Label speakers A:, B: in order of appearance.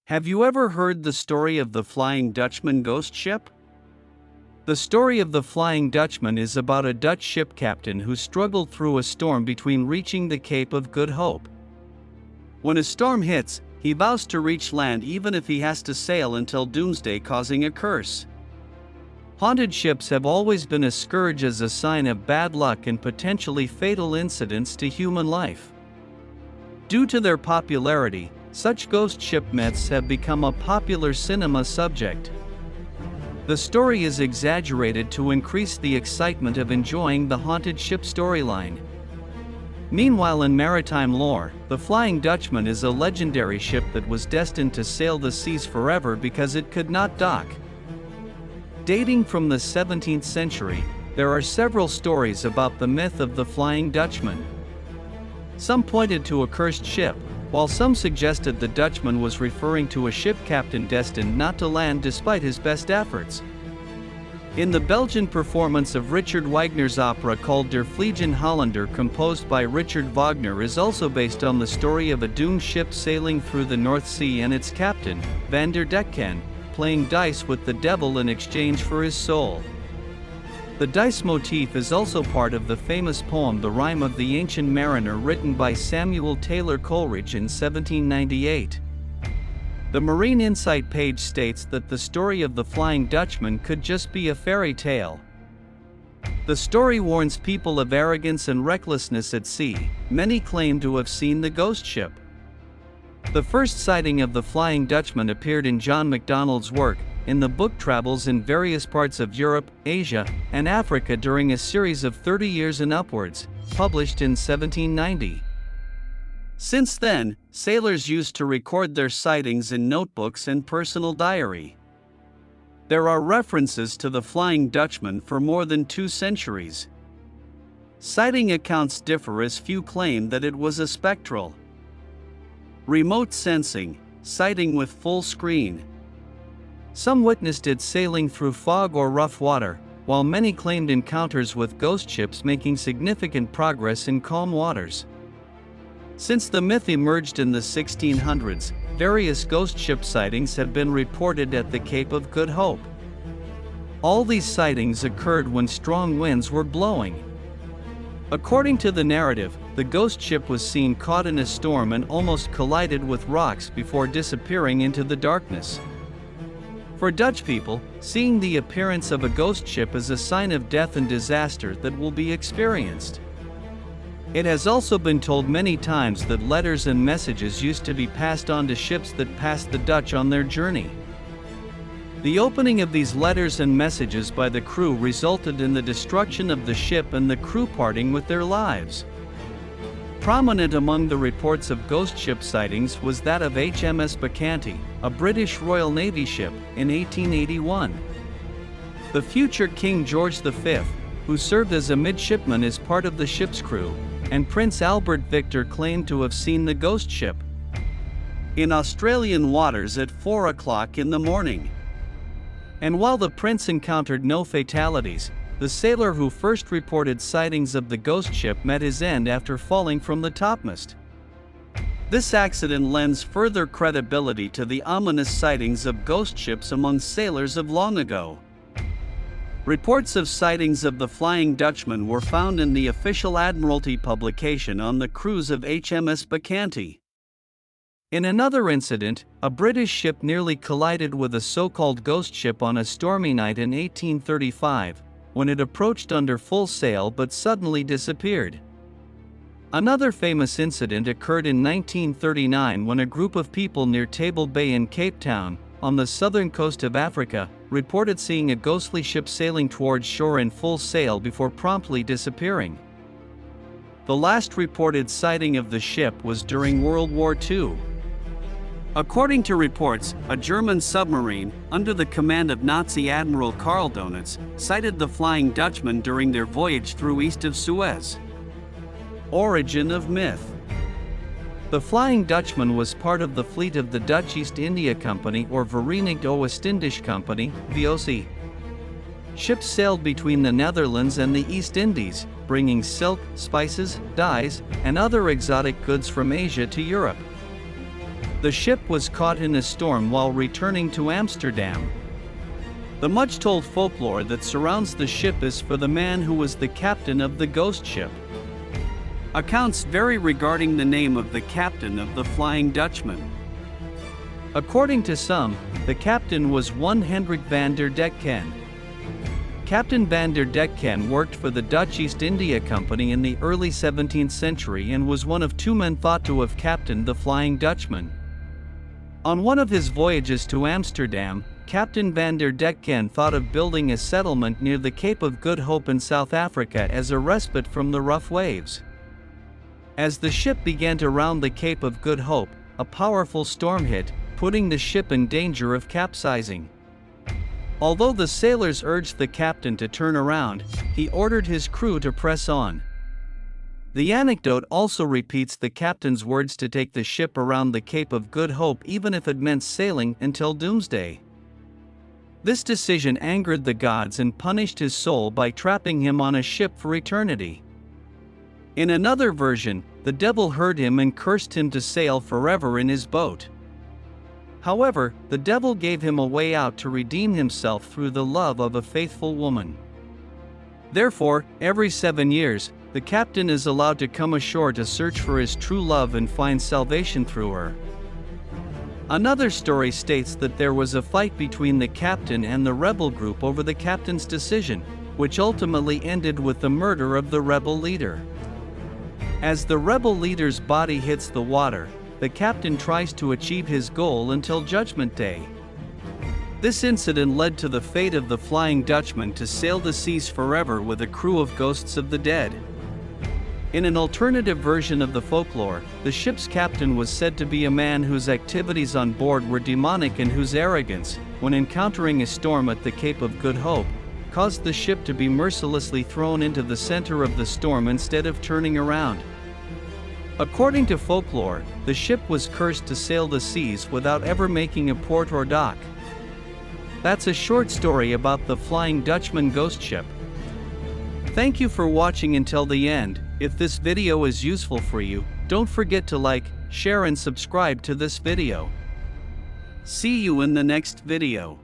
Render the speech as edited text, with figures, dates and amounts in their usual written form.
A: Have you ever heard the story of the Flying Dutchman ghost ship? The story of the Flying Dutchman is about a Dutch ship captain who struggled through a storm between reaching the Cape of Good Hope. When a storm hits, he vows to reach land even if he has to sail until doomsday, causing a curse. Haunted ships have always been a scourge as a sign of bad luck and potentially fatal incidents to human life. Due to their popularity, such ghost ship myths have become a popular cinema subject. The story is exaggerated to increase the excitement of enjoying the haunted ship storyline. Meanwhile, in maritime lore, the Flying Dutchman is a legendary ship that was destined to sail the seas forever because it could not dock. Dating from the 17th century, there are several stories about the myth of the Flying Dutchman. Some pointed to a cursed ship, while some suggested the Dutchman was referring to a ship captain destined not to land despite his best efforts. In the Belgian performance of Richard Wagner's opera called Der Vliegende Hollander, composed by Richard Wagner, is also based on the story of a doomed ship sailing through the North Sea and its captain, Van der Decken, playing dice with the devil in exchange for his soul. The dice motif is also part of the famous poem The Rime of the Ancient Mariner, written by Samuel Taylor Coleridge in 1798. The Marine Insight page states that the story of the Flying Dutchman could just be a fairy tale. The story warns people of arrogance and recklessness at sea. Many claim to have seen the ghost ship. The first sighting of the Flying Dutchman appeared in John Macdonald's work, in the book Travels in various parts of Europe, Asia, and Africa during a series of 30 years and upwards, published in 1790. Since then, sailors used to record their sightings in notebooks and personal diary. There are references to the Flying Dutchman for more than 2 centuries. Sighting accounts differ, as few claim that it was a spectral. Remote sensing, sighting with full screen. Some witnessed it sailing through fog or rough water, while many claimed encounters with ghost ships making significant progress in calm waters. Since the myth emerged in the 1600s, various ghost ship sightings have been reported at the Cape of Good Hope. All these sightings occurred when strong winds were blowing. According to the narrative, the ghost ship was seen caught in a storm and almost collided with rocks before disappearing into the darkness. For Dutch people, seeing the appearance of a ghost ship is a sign of death and disaster that will be experienced. It has also been told many times that letters and messages used to be passed on to ships that passed the Dutch on their journey. The opening of these letters and messages by the crew resulted in the destruction of the ship and the crew parting with their lives. Prominent among the reports of ghost ship sightings was that of HMS Bacchante, a British Royal Navy ship, in 1881. The future King George V, who served as a midshipman as part of the ship's crew, and Prince Albert Victor claimed to have seen the ghost ship in Australian waters at 4 o'clock in the morning. And while the prince encountered no fatalities, the sailor who first reported sightings of the ghost ship met his end after falling from the topmast. This accident lends further credibility to the ominous sightings of ghost ships among sailors of long ago. Reports of sightings of the Flying Dutchman were found in the official Admiralty publication on the cruise of HMS Bacchante. In another incident, a British ship nearly collided with a so-called ghost ship on a stormy night in 1835, when it approached under full sail but suddenly disappeared. Another famous incident occurred in 1939 when a group of people near Table Bay in Cape Town, on the southern coast of Africa, reported seeing a ghostly ship sailing towards shore in full sail before promptly disappearing. The last reported sighting of the ship was during World War II. According to reports, a German submarine, under the command of Nazi Admiral Karl Donitz, sighted the Flying Dutchman during their voyage through east of Suez. Origin of myth. The Flying Dutchman was part of the fleet of the Dutch East India Company, or Verenigde Oost-Indische Company, VOC. Ships sailed between the Netherlands and the East Indies, bringing silk, spices, dyes, and other exotic goods from Asia to Europe. The ship was caught in a storm while returning to Amsterdam. The much-told folklore that surrounds the ship is for the man who was the captain of the ghost ship. Accounts vary regarding the name of the captain of the Flying Dutchman. According to some, the captain was one Hendrik van der Decken. Captain van der Decken worked for the Dutch East India Company in the early 17th century and was one of two men thought to have captained the Flying Dutchman. On one of his voyages to Amsterdam, Captain van der Decken thought of building a settlement near the Cape of Good Hope in South Africa as a respite from the rough waves. As the ship began to round the Cape of Good Hope, a powerful storm hit, putting the ship in danger of capsizing. Although the sailors urged the captain to turn around, he ordered his crew to press on. The anecdote also repeats the captain's words to take the ship around the Cape of Good Hope even if it meant sailing until doomsday. This decision angered the gods and punished his soul by trapping him on a ship for eternity. In another version, the devil heard him and cursed him to sail forever in his boat. However, the devil gave him a way out to redeem himself through the love of a faithful woman. Therefore, every 7 years, the captain is allowed to come ashore to search for his true love and find salvation through her. Another story states that there was a fight between the captain and the rebel group over the captain's decision, which ultimately ended with the murder of the rebel leader. As the rebel leader's body hits the water, the captain tries to achieve his goal until Judgment Day. This incident led to the fate of the Flying Dutchman to sail the seas forever with a crew of ghosts of the dead. In an alternative version of the folklore, the ship's captain was said to be a man whose activities on board were demonic and whose arrogance, when encountering a storm at the Cape of Good Hope, caused the ship to be mercilessly thrown into the center of the storm instead of turning around. According to folklore, the ship was cursed to sail the seas without ever making a port or dock. That's a short story about the Flying Dutchman ghost ship. Thank you for watching until the end. If this video is useful for you, don't forget to like, share and subscribe to this video. See you in the next video.